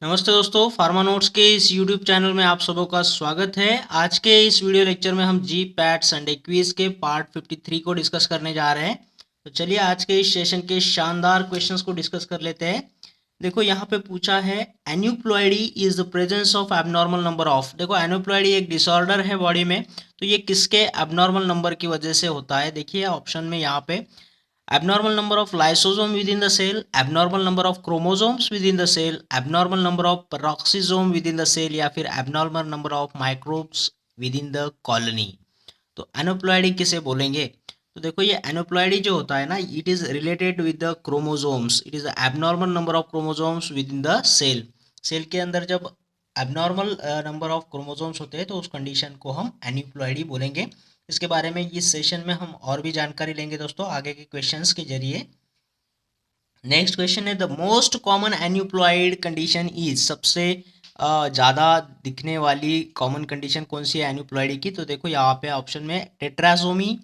नमस्ते दोस्तों, pharma notes के इस यूट्यूब चैनल में आप सबों का स्वागत है। आज के इस वीडियो लेक्चर में हम जी पैट संडे क्विज के पार्ट 53 को डिस्कस करने जा रहे हैं। तो चलिए आज के इस सेशन के शानदार क्वेश्चंस को डिस्कस कर लेते हैं। देखो यहाँ पे पूछा है, aneuploidy is the presence of abnormal number of. देखो एन्यूप्लॉइडी एक डिसऑर्डर है बॉडी में, तो ये किसके एबनॉर्मल नंबर की वजह से होता है। देखिए ऑप्शन में यहाँ पे abnormal number of lysosome within the cell, abnormal number of chromosomes within the cell, abnormal number of peroxisome within the cell या फिर abnormal number of microbes within the colony। तो एनोप्लॉइडी किसे बोलेंगे। तो देखो ये एनोप्लॉइडी जो होता है ना, it is related with the chromosomes. It is the abnormal number of chromosomes within the cell. Cell के अंदर जब एबनॉर्मल नंबर ऑफ क्रोमोसोम्स होते हैं तो उस कंडीशन को हम एन्यूप्लॉइडी बोलेंगे। इसके बारे में इस सेशन में हम और भी जानकारी लेंगे दोस्तों आगे के क्वेश्चंस के जरिए। नेक्स्ट क्वेश्चन है, the most common aneuploid condition is. सबसे ज़्यादा दिखने वाली कॉमन कंडीशन कौन सी है एन्यूप्लॉइडी की। तो देखो यहाँ पे ऑप्शन में टेट्राजोमी,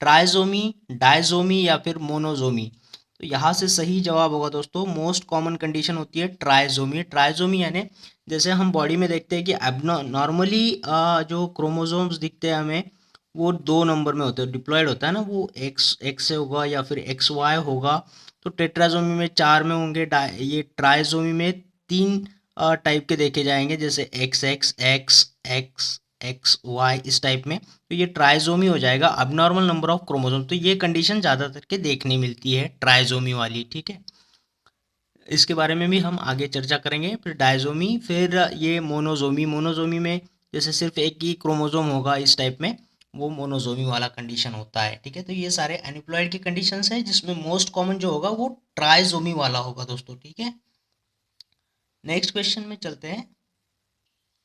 ट्राइजोमी, डायजोमी या फिर मोनोजोमी। तो यहाँ से सही जवाब होगा दोस्तों, मोस्ट कॉमन कंडीशन होती है ट्राइजोमी। ट्राइजोमी यानी जैसे हम बॉडी में देखते हैं कि नॉर्मली जो क्रोमोजोम्स दिखते हैं हमें वो 2 नंबर में होते हैं। डिप्लॉयड होता है ना, वो एक्स से होगा या फिर एक्स वाई होगा। तो टेट्राजोमी में 4 में होंगे। ये ट्राइजोमी में 3 टाइप के देखे जाएंगे, जैसे X X X X X Y इस टाइप में। तो ये ट्राइजोमी हो जाएगा, अबनॉर्मल नंबर ऑफ क्रोमोसोम। तो ये कंडीशन ज़्यादातर के देखने मिलती है ट्राइजोमी वाली, ठीक है। इसके बारे में भी हम आगे चर्चा करेंगे। फिर डायजोमी, फिर ये मोनोजोमी। मोनोजोमी में जैसे सिर्फ एक ही क्रोमोजोम होगा इस टाइप में, वो मोनोजोमी वाला कंडीशन होता है, ठीक है। तो ये सारे एनिप्लॉइड के कंडीशंस हैं जिसमें मोस्ट कॉमन जो होगा वो ट्राइजोमी वाला होगा दोस्तों, ठीक है। नेक्स्ट क्वेश्चन में चलते हैं।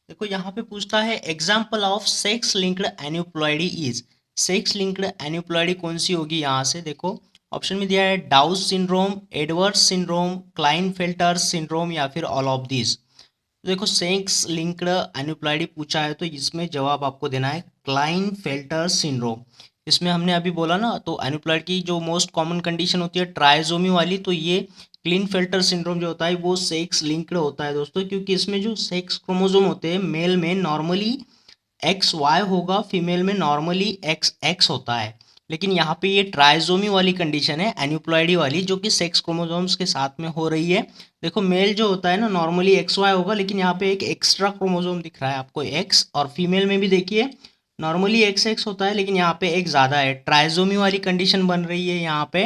देखो यहाँ पे पूछता है, example of sex linked aneuploidy is. Sex linked aneuploidy कौन सी होगी। यहाँ से देखो ऑप्शन में दिया है Down's syndrome, Edwards syndrome, Klinefelter syndrome या फिर ऑल ऑफ दिस। तो देखो सेक्स लिंक्ड एन्यूप्लॉइडी पूछा है तो इसमें जवाब आपको देना है क्लाइनफेल्टर सिंड्रोम। इसमें हमने अभी बोला ना, तो एन्यूप्लॉइड की जो मोस्ट कॉमन कंडीशन होती है ट्राइजोमी वाली, तो ये क्लिनफेल्टर सिंड्रोम जो होता है वो सेक्स लिंक्ड होता है दोस्तों, क्योंकि इसमें जो सेक्स क्रोमोसोम होते हैं मेल में नॉर्मली एक्स वाई होगा, फीमेल में नॉर्मली एक्स एक्स होता है। लेकिन यहाँ पे ये ट्राइजोमी वाली कंडीशन है एन्यूप्लॉइडी वाली, जो कि सेक्स क्रोमोसोम्स के साथ में हो रही है। देखो मेल जो होता है ना नॉर्मली एक्स वाई होगा, लेकिन यहाँ पे एक एक्स्ट्रा क्रोमोसोम दिख रहा है आपको एक्स, और फीमेल में भी देखिए नॉर्मली एक्स एक्स होता है लेकिन यहाँ पे एक ज़्यादा है। ट्राइजोमी वाली कंडीशन बन रही है यहाँ पे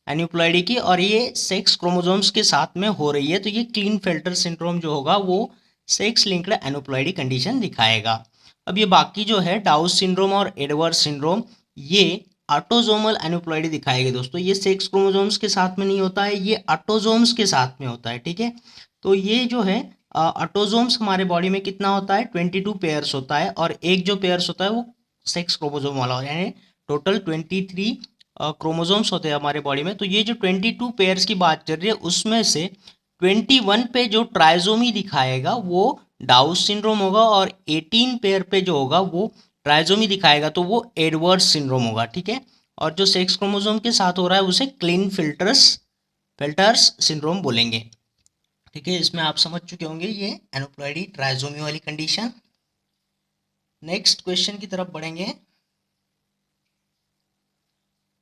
एन्यूप्लॉइडी की, और ये सेक्स क्रोमोसोम्स के साथ में हो रही है। तो ये क्लिनफेल्टर सिंड्रोम जो होगा वो सेक्स लिंक्ड एन्यूप्लॉइडी कंडीशन दिखाएगा। अब ये बाकी जो है डाउस सिंड्रोम और एडवर्ड सिंड्रोम, ये ऑटोजोमल एन्यूप्लॉइडी दिखाएंगे दोस्तों। ये सेक्स क्रोमोसोम्स के साथ में नहीं होता है, ये ऑटोजोम्स के साथ में होता है, ठीक है। तो ये जो है ऑटोजोम्स हमारे बॉडी में कितना होता है 22 पेयर्स होता है, और एक जो पेयर्स होता है वो सेक्स क्रोमोसोम वाला होता है, यानी टोटल 23 क्रोमोसोम्स होते हैं हमारे बॉडी में। तो ये जो 22 पेयर्स की बात चल रही है उसमें से 21 पे जो ट्राइजोमी दिखाएगा वो डाउस सिंड्रोम होगा, और 18 पेयर पे जो होगा वो ट्राइजोमी दिखाएगा तो वो एडवर्ड्स सिंड्रोम होगा, ठीक है। और जो सेक्स क्रोमोसोम के साथ हो रहा है उसे क्लिनफेल्टर्स फेल्टर्स सिंड्रोम बोलेंगे, ठीक है। इसमें आप समझ चुके होंगे ये एनोप्लॉइडी ट्राइजोमी वाली कंडीशन। नेक्स्ट क्वेश्चन की तरफ बढ़ेंगे।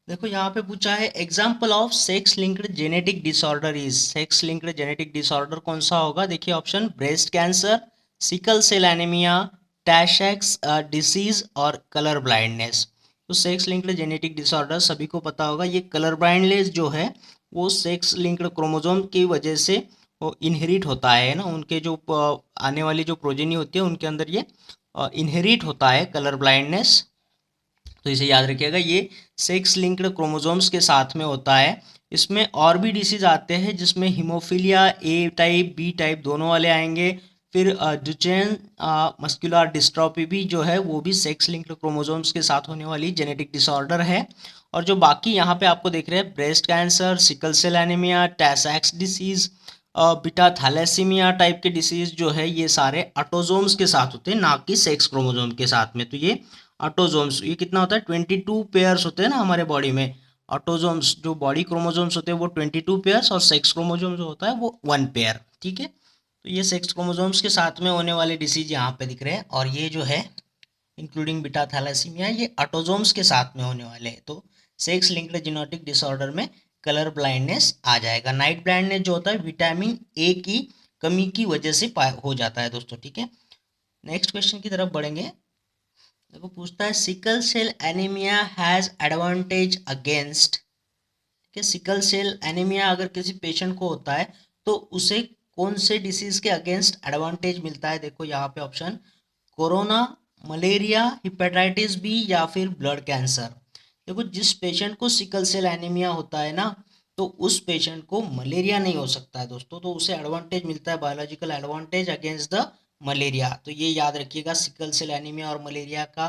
देखो यहाँ पे पूछा है, example of sex linked genetic disorder is. Sex linked genetic disorder कौन सा होगा। देखिए option, breast cancer, sickle cell anaemia, Tay Sachs disease और कलर ब्लाइंडनेस। तो सेक्स लिंक्ड जेनेटिक डिसऑर्डर सभी को पता होगा, ये कलर ब्लाइंडनेस जो है वो सेक्स लिंक्ड क्रोमोसोम की वजह से वो इनहेरिट होता है ना, उनके जो आने वाली जो प्रोजेनी होती है उनके अंदर ये इनहेरिट होता है कलर ब्लाइंडनेस। तो इसे याद रखिएगा, ये सेक्स लिंक्ड क्रोमोसोम्स के साथ में होता है। इसमें और भी डिसीज आते हैं जिसमें haemophilia A type B type दोनों वाले आएंगे। फिर डुचेन मस्कुलर डिस्ट्रॉफी भी जो है वो भी सेक्स लिंक्ड क्रोमोसोम्स के साथ होने वाली जेनेटिक डिसऑर्डर है। और जो बाकी यहाँ पे आपको देख रहे हैं, breast cancer, sickle cell anaemia, Tay Sachs disease, beta thalassaemia type के डिसीज जो है ये सारे ऑटोजोम्स के साथ होते हैं, ना कि सेक्स क्रोमोसोम के साथ में। तो ये ऑटोजोम्स, ये कितना होता है 22 पेयर्स होते हैं ना हमारे बॉडी में। ऑटोजोम्स जो बॉडी क्रोमोजोम्स होते हैं वो 22 पेयर्स, और सेक्स क्रोमोजोम जो होता है वो 1 पेयर, ठीक है। तो ये सेक्स क्रोमोसोम्स के साथ में होने वाले डिसीज यहाँ पे दिख रहे हैं, और ये जो है इंक्लूडिंग बीटा थैलेसीमिया ये ऑटोजोम्स के साथ में होने वाले हैं। तो सेक्स लिंक्ड जेनेटिक डिसऑर्डर में कलर ब्लाइंडनेस आ जाएगा। नाइट ब्लाइंडनेस जो होता है विटामिन ए की कमी की वजह से हो जाता है दोस्तों, ठीक है। नेक्स्ट क्वेश्चन की तरफ बढ़ेंगे। देखो पूछता है sickle cell anaemia has advantage against, ठीक है। सिकल सेल एनीमिया अगर किसी पेशेंट को होता है तो उसे कौन से डिसीज के अगेंस्ट एडवांटेज मिलता है? देखो यहाँ पे option corona, malaria, hepatitis B या फिर ब्लड कैंसर। देखो जिस पेशेंट को सिकल सेल एनीमिया होता है ना, तो उस पेशेंट को मलेरिया नहीं हो सकता है दोस्तों, तो उसे एडवांटेज मिलता है, biological advantage against the malaria. तो ये याद रखिएगा, सिकल सेल एनीमिया और मलेरिया का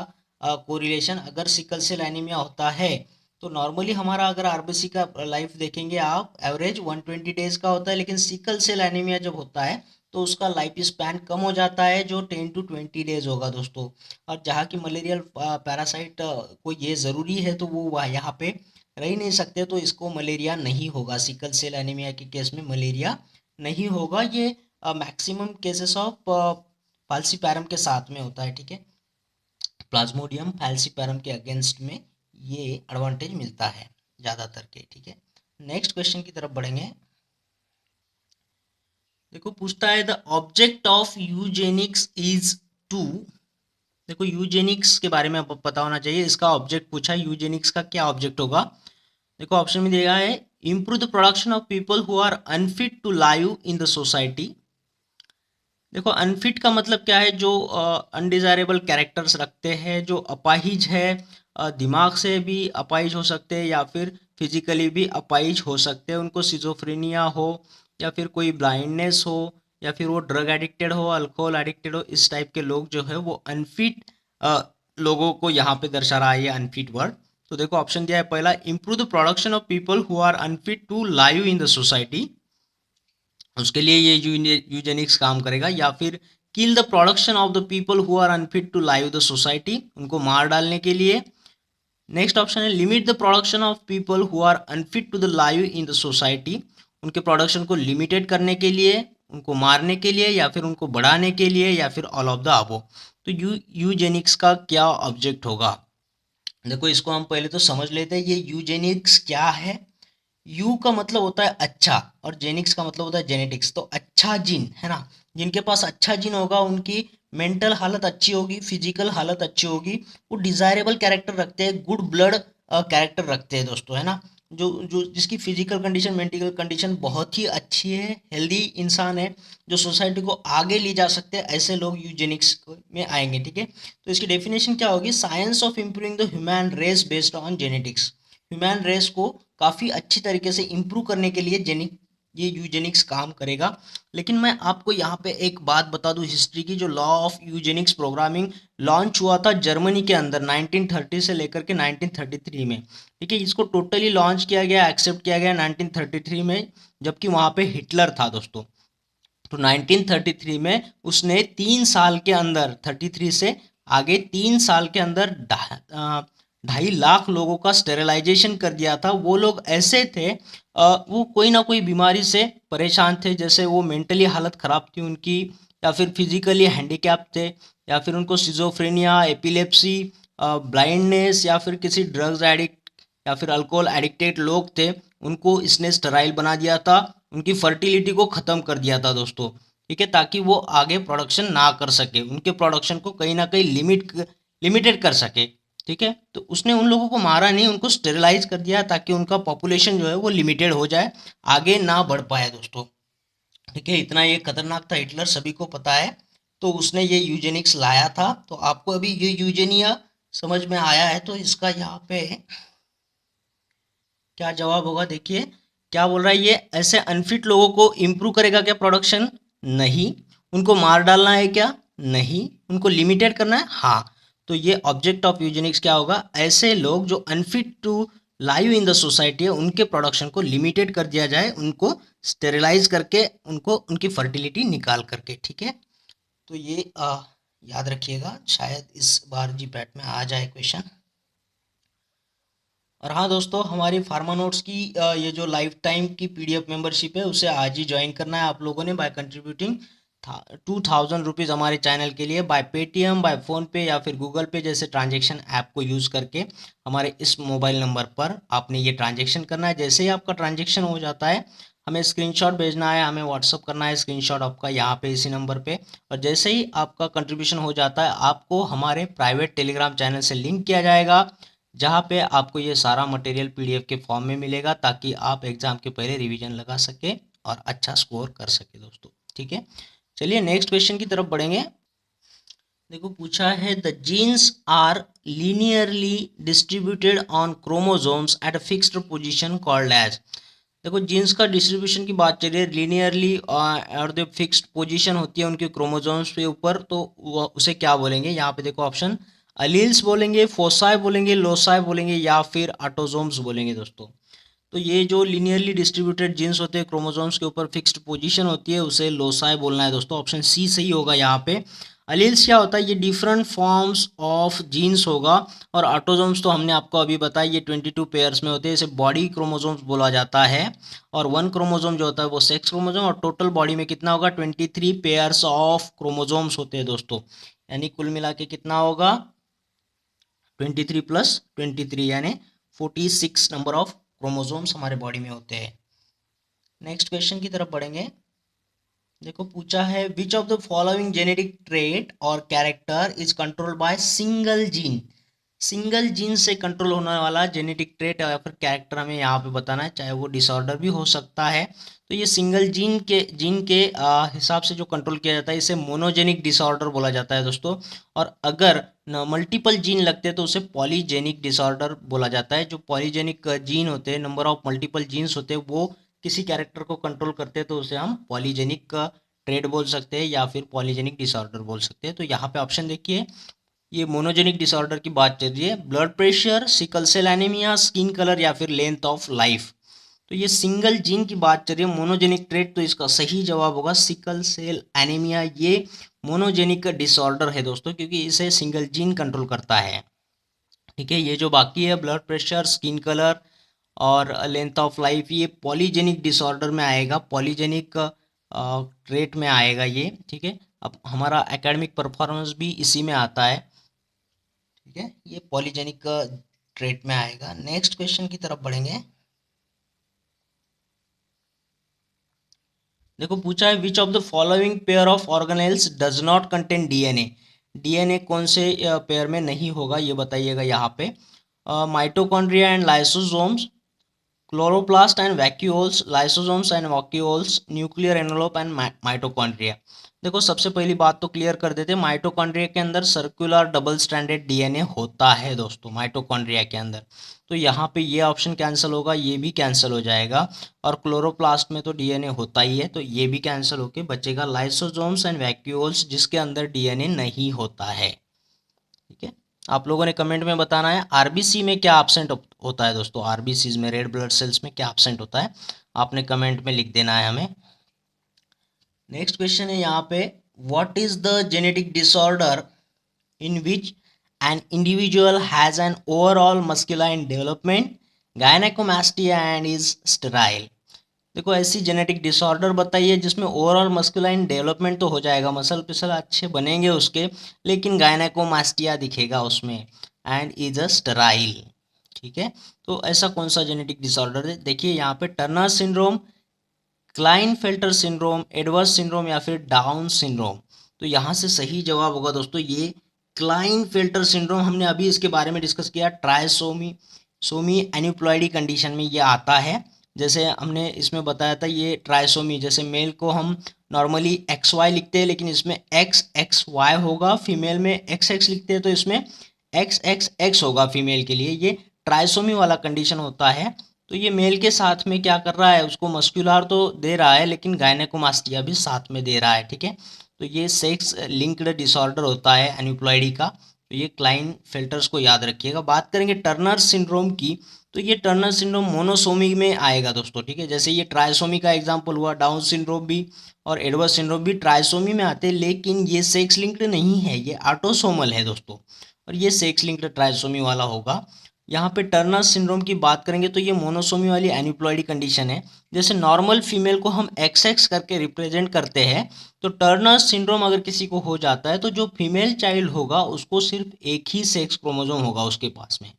कोरिलेशन। अगर सिकल सेल एनीमिया होता है तो नॉर्मली हमारा अगर आरबीसी का लाइफ देखेंगे आप, एवरेज 120 डेज का होता है, लेकिन सिकल सेल एनीमिया जब होता है तो उसका लाइफ स्पैन कम हो जाता है, जो 10 to 20 डेज होगा दोस्तों। और जहाँ की मलेरियल पैरासाइट को ये ज़रूरी है तो वो यहाँ पे रह ही नहीं सकते, तो इसको मलेरिया नहीं होगा। सिकल सेल एनीमिया के केस में मलेरिया नहीं होगा। ये मैक्सिमम केसेस ऑफ फाल्सीपैरम के साथ में होता है, ठीक है। प्लाज्मोडियम फाल्सीपैरम के अगेंस्ट में ये एडवांटेज मिलता है ज़्यादातर के, ठीक है। नेक्स्ट क्वेश्चन की तरफ बढ़ेंगे। देखो पूछता है the object of eugenics is to. देखो यूजेनिक्स के बारे में आपको पता होना चाहिए, इसका ऑब्जेक्ट पूछा है, यूजेनिक्स का क्या ऑब्जेक्ट होगा। देखो ऑप्शन में दिया है improve the production of people who are unfit to live in the society. देखो अनफिट का मतलब क्या है? जो अनडिजायरेबल कैरेक्टर्स रखते हैं, जो अपाहिज है, दिमाग से भी अपाहिज हो सकते हैं या फिर फिजिकली भी अपाहिज हो सकते हैं, उनको सिजोफ्रेनिया हो या फिर कोई ब्लाइंडनेस हो या फिर वो ड्रग एडिक्टेड हो, अल्कोहल एडिक्टेड हो, इस टाइप के लोग जो है वो अनफिट लोगों को यहाँ पे दर्शा रहा है ये अनफिट वर्ड। तो देखो ऑप्शन दिया है पहला improve the production of people who are unfit to live in the society, उसके लिए ये यूजेनिक्स काम करेगा। या फिर kill the production of the people who are unfit to live the society, उनको मार डालने के लिए। नेक्स्ट ऑप्शन है limit the production of people who are unfit to the live in the society, उनके प्रोडक्शन को लिमिटेड करने के लिए, उनको मारने के लिए, या फिर उनको बढ़ाने के लिए, या फिर ऑल ऑफ द अबव। तो यूजेनिक्स का क्या ऑब्जेक्ट होगा? देखो इसको हम पहले तो समझ लेते हैं ये यूजेनिक्स क्या है। यू का मतलब होता है अच्छा और जेनिक्स का मतलब होता है जेनेटिक्स। तो अच्छा जीन है ना, जिनके पास अच्छा जीन होगा उनकी मेंटल हालत अच्छी होगी, फिजिकल हालत अच्छी होगी, वो डिजायरेबल कैरेक्टर रखते हैं, गुड ब्लड कैरेक्टर रखते हैं दोस्तों, है ना। जो जो जिसकी फिजिकल कंडीशन मेंटल कंडीशन बहुत ही अच्छी है, हेल्दी इंसान है, जो सोसाइटी को आगे ले जा सकते हैं, ऐसे लोग यूजेनिक्स में आएंगे, ठीक है। तो इसकी डेफिनेशन क्या होगी? Science of improving the human race based on genetics. Human race को काफ़ी अच्छी तरीके से इम्प्रूव करने के लिए ये यूजेनिक्स काम करेगा। लेकिन मैं आपको यहाँ पे एक बात बता दूँ हिस्ट्री की, जो law of Eugenix programming launch हुआ था जर्मनी के अंदर 1930 से लेकर के 1933 में, ठीक है। इसको टोटली लॉन्च किया गया, एक्सेप्ट किया गया 1933 में, जबकि वहाँ पे हिटलर था दोस्तों। तो 1933 में उसने 3 साल के अंदर, 33 से आगे 3 साल के अंदर 2.5 लाख लोगों का स्टेरिलाइजेशन कर दिया था। वो लोग ऐसे थे, वो कोई ना कोई बीमारी से परेशान थे, जैसे वो मेंटली हालत ख़राब थी उनकी, या फिर फिजिकली हैंडीकैप थे, या फिर उनको सिजोफ्रेनिया, एपिलेप्सी, ब्लाइंडनेस, या फिर किसी ड्रग्स एडिक्ट या फिर अल्कोहल एडिक्टेड लोग थे, उनको इसने स्टेराइल बना दिया था, उनकी फर्टिलिटी को ख़त्म कर दिया था दोस्तों, ठीक है, ताकि वो आगे प्रोडक्शन ना कर सके, उनके प्रोडक्शन को कहीं ना कहीं लिमिटेड कर सके, ठीक है। तो उसने उन लोगों को मारा नहीं, उनको स्टेरिलाइज कर दिया ताकि उनका पॉपुलेशन जो है वो लिमिटेड हो जाए, आगे ना बढ़ पाए दोस्तों, ठीक है। इतना ये खतरनाक था हिटलर, सभी को पता है। तो उसने ये यूजेनिक्स लाया था। तो आपको अभी ये यूजेनिया समझ में आया है, तो इसका यहाँ पे क्या जवाब होगा? देखिए क्या बोल रहा है ये, ऐसे अनफिट लोगों को इम्प्रूव करेगा क्या प्रोडक्शन? नहीं। उनको मार डालना है क्या? नहीं। उनको लिमिटेड करना है? हाँ। तो ये ऑब्जेक्ट ऑफ यूजेनिक्स क्या होगा? ऐसे लोग जो unfit to live in the society है, उनके प्रोडक्शन को लिमिटेड कर दिया जाए, उनको स्टेरिलाइज करके, उनको उनकी फर्टिलिटी निकाल करके, ठीक है। तो ये याद रखिएगा, शायद इस बार जी पैट में आ जाए क्वेश्चन। और हाँ दोस्तों, हमारी फार्मा नोट्स की ये जो लाइफ टाइम की पीडीएफ मेंबरशिप है, उसे आज ही ज्वाइन करना है आप लोगों ने बाय कंट्रीब्यूटिंग ₹2000 हमारे चैनल के लिए बाय पेटीएम, बाय फ़ोनपे या फिर गूगल पे जैसे ट्रांजैक्शन ऐप को यूज़ करके हमारे इस मोबाइल नंबर पर आपने ये ट्रांजैक्शन करना है। जैसे ही आपका ट्रांजैक्शन हो जाता है, हमें स्क्रीनशॉट भेजना है, हमें व्हाट्सअप करना है स्क्रीनशॉट आपका यहाँ पे इसी नंबर पे। और जैसे ही आपका कंट्रीब्यूशन हो जाता है, आपको हमारे प्राइवेट टेलीग्राम चैनल से लिंक किया जाएगा, जहाँ पे आपको ये सारा मटेरियल पीडीएफ के फॉर्म में मिलेगा, ताकि आप एग्ज़ाम के पहले रिवीजन लगा सके और अच्छा स्कोर कर सके दोस्तों। ठीक है, चलिए नेक्स्ट क्वेश्चन की तरफ बढ़ेंगे। देखो पूछा है, the genes are linearly distributed on chromosomes at a fixed position called as. देखो जीन्स का डिस्ट्रीब्यूशन की बात चलिए लीनियरली और जो फिक्स्ड पोजीशन होती है उनके क्रोमोसोम्स के ऊपर, तो उसे क्या बोलेंगे। यहाँ पे देखो ऑप्शन, अलील्स बोलेंगे, फोसाई बोलेंगे, लोसाई बोलेंगे या फिर ऑटोसोम्स बोलेंगे दोस्तों। तो ये जो लीनियरली डिस्ट्रीब्यूटेड जीन्स होते हैं क्रोमोसोम्स के ऊपर फिक्स्ड पोजीशन होती है, उसे लोसाई बोलना है दोस्तों। ऑप्शन सी सही होगा यहाँ पे। अलील्स क्या होता है, ये डिफरेंट फॉर्म्स ऑफ जीन्स होगा। और ऑटोसोम्स तो हमने आपको अभी बताया, ये 22 पेयर्स में होते हैं, इसे बॉडी क्रोमोसोम्स बोला जाता है। और वन क्रोमोसोम जो होता है वो सेक्स क्रोमोसोम, और टोटल बॉडी में कितना होगा, 23 पेयर्स ऑफ क्रोमोसोम्स होते हैं दोस्तों। यानी कुल मिला के कितना होगा, 23 + 23 यानी 46 नंबर ऑफ क्रोमोसोम्स हमारे बॉडी में होते हैं। नेक्स्ट क्वेश्चन की तरफ बढ़ेंगे। देखो पूछा है, which of the following genetic trait और character is controlled by single gene. Single gene से कंट्रोल होने वाला जेनेटिक ट्रेट या फिर कैरेक्टर हमें यहाँ पे बताना है, चाहे वो डिसऑर्डर भी हो सकता है। तो ये सिंगल जीन के हिसाब से जो कंट्रोल किया जाता है, इसे मोनोजेनिक डिसऑर्डर बोला जाता है दोस्तों। और अगर मल्टीपल जीन लगते हैं तो उसे पॉलीजेनिक डिसऑर्डर बोला जाता है। जो पॉलीजेनिक जीन होते हैं, नंबर ऑफ मल्टीपल जीन्स होते हैं, वो किसी कैरेक्टर को कंट्रोल करते हैं, तो उसे हम पॉलीजेनिक ट्रेट बोल सकते हैं या फिर पॉलीजेनिक डिसऑर्डर बोल सकते हैं। तो यहाँ पे ऑप्शन देखिए, ये मोनोजेनिक डिसऑर्डर की बात चल रही है। Blood pressure, sickle cell anaemia, skin colour या फिर लेंथ ऑफ लाइफ। तो ये सिंगल जीन की बात चल रही है, मोनोजेनिक ट्रेट, तो इसका सही जवाब होगा सिकल सेल एनीमिया। ये मोनोजेनिक डिसऑर्डर है दोस्तों, क्योंकि इसे सिंगल जीन कंट्रोल करता है। ठीक है, ये जो बाकी है ब्लड प्रेशर, स्किन कलर और लेंथ ऑफ लाइफ, ये पॉलीजेनिक डिसऑर्डर में आएगा, पॉलीजेनिक ट्रेट में आएगा ये। ठीक है, अब हमारा एकेडमिक परफॉर्मेंस भी इसी में आता है। ठीक है, ये पॉलीजेनिक ट्रेट में आएगा। नेक्स्ट क्वेश्चन की तरफ बढ़ेंगे। देखो पूछा है, which of the following pair of organelles does not contain DNA. DNA कौन से पेयर में नहीं होगा, ये बताइएगा यहाँ पे। Mitochondria and lysosomes, chloroplast and vacuoles, lysosomes and vacuoles, nuclear envelope and mitochondria. देखो सबसे पहली बात तो क्लियर कर देते हैं, माइटोकॉन्ड्रिया के अंदर सर्कुलर डबल स्ट्रैंडेड डीएनए होता है दोस्तों, माइटोकॉन्ड्रिया के अंदर। तो यहाँ पे ये ऑप्शन कैंसिल होगा, ये भी कैंसिल हो जाएगा। और क्लोरोप्लास्ट में तो डीएनए होता ही है, तो ये भी कैंसिल होके बचेगा लाइसोसोम्स एंड वैक्यूल्स, जिसके अंदर डीएनए नहीं होता है। ठीक है, आप लोगों ने कमेंट में बताना है आरबीसी में क्या एब्सेंट होता है दोस्तों, आरबीसी में रेड ब्लड सेल्स में क्या एब्सेंट होता है, आपने कमेंट में लिख देना है हमें। नेक्स्ट क्वेश्चन है यहाँ पे, what is the genetic disorder in which an individual has an overall masculine development, gynecomastia and is sterile। देखो ऐसी जेनेटिक डिसऑर्डर बताइए जिसमें ओवरऑल मस्कुलाइन डेवलपमेंट तो हो जाएगा, मसल पिसल अच्छे बनेंगे उसके, लेकिन गायनेकोमास्टिया दिखेगा उसमें, एंड इज अ स्टेराइल। ठीक है, तो ऐसा कौन सा जेनेटिक डिसऑर्डर है, देखिए यहाँ पे Turner syndrome, Klinefelter syndrome, adverse syndrome या फिर डाउन सिंड्रोम। तो यहाँ से सही जवाब होगा दोस्तों ये क्लाइनफेल्टर सिंड्रोम। हमने अभी इसके बारे में डिस्कस किया, ट्राइसोमी एन्यूप्लॉइडी कंडीशन में ये आता है। जैसे हमने इसमें बताया था, ये ट्राइसोमी, जैसे मेल को हम नॉर्मली XY लिखते हैं, लेकिन इसमें XXY होगा, फीमेल में XX लिखते हैं तो इसमें XXX होगा फीमेल के लिए। ये ट्राइसोमी वाला कंडीशन होता है। तो ये मेल के साथ में क्या कर रहा है, उसको मस्कुलर तो दे रहा है, लेकिन गायनेकोमास्टिया भी साथ में दे रहा है। ठीक है, तो ये सेक्स लिंक्ड डिसऑर्डर होता है एन्यूप्लॉइडी का। तो ये क्लाइनफेल्टर्स को याद रखिएगा। बात करेंगे टर्नर सिंड्रोम की, तो ये टर्नर सिंड्रोम मोनोसोमी में आएगा दोस्तों। ठीक है, जैसे ये ट्राइसोमी का एग्जांपल हुआ, डाउन सिंड्रोम भी और एडवर्स सिंड्रोम भी ट्राइसोमी में आते हैं, लेकिन ये सेक्स लिंक्ड नहीं है, ये ऑटोसोमल है दोस्तों, और ये सेक्स लिंक्ड ट्राइसोमी वाला होगा। यहाँ पे टर्नर सिंड्रोम की बात करेंगे तो ये मोनोसोमी वाली एन्यूप्लॉइडी कंडीशन है। जैसे नॉर्मल फीमेल को हम XX करके रिप्रेजेंट करते हैं, तो टर्नर सिंड्रोम अगर किसी को हो जाता है तो जो फीमेल चाइल्ड होगा उसको सिर्फ एक ही सेक्स क्रोमोसोम होगा उसके पास में,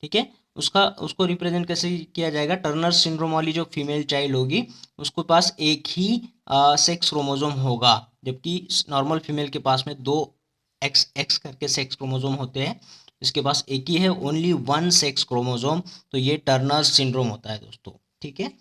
ठीक है। उसको रिप्रेजेंट कैसे किया जाएगा, टर्नर सिंड्रोम वाली जो फीमेल चाइल्ड होगी उसके पास एक ही सेक्स क्रोमोसोम होगा, जबकि नॉर्मल फीमेल के पास में दो XX करके सेक्स क्रोमोसोम होते हैं, इसके पास एक ही है, ओनली वन सेक्स क्रोमोसोम। तो ये टर्नर सिंड्रोम होता है दोस्तों, ठीक है।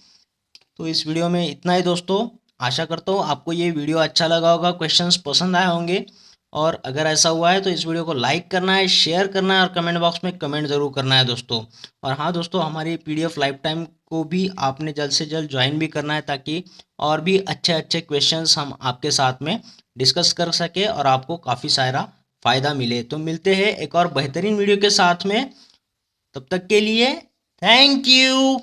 तो इस वीडियो में इतना ही दोस्तों। आशा करता हूँ आपको ये वीडियो अच्छा लगा होगा, क्वेश्चंस पसंद आए होंगे, और अगर ऐसा हुआ है तो इस वीडियो को लाइक करना है, शेयर करना है और कमेंट बॉक्स में कमेंट ज़रूर करना है दोस्तों। और हाँ दोस्तों, हमारी PDF लाइफ टाइम को भी आपने जल्द से जल्द ज्वाइन भी करना है, ताकि और भी अच्छे अच्छे क्वेश्चंस हम आपके साथ में डिस्कस कर सके और आपको काफ़ी सारा फ़ायदा मिले। तो मिलते हैं एक और बेहतरीन वीडियो के साथ में, तब तक के लिए थैंक यू।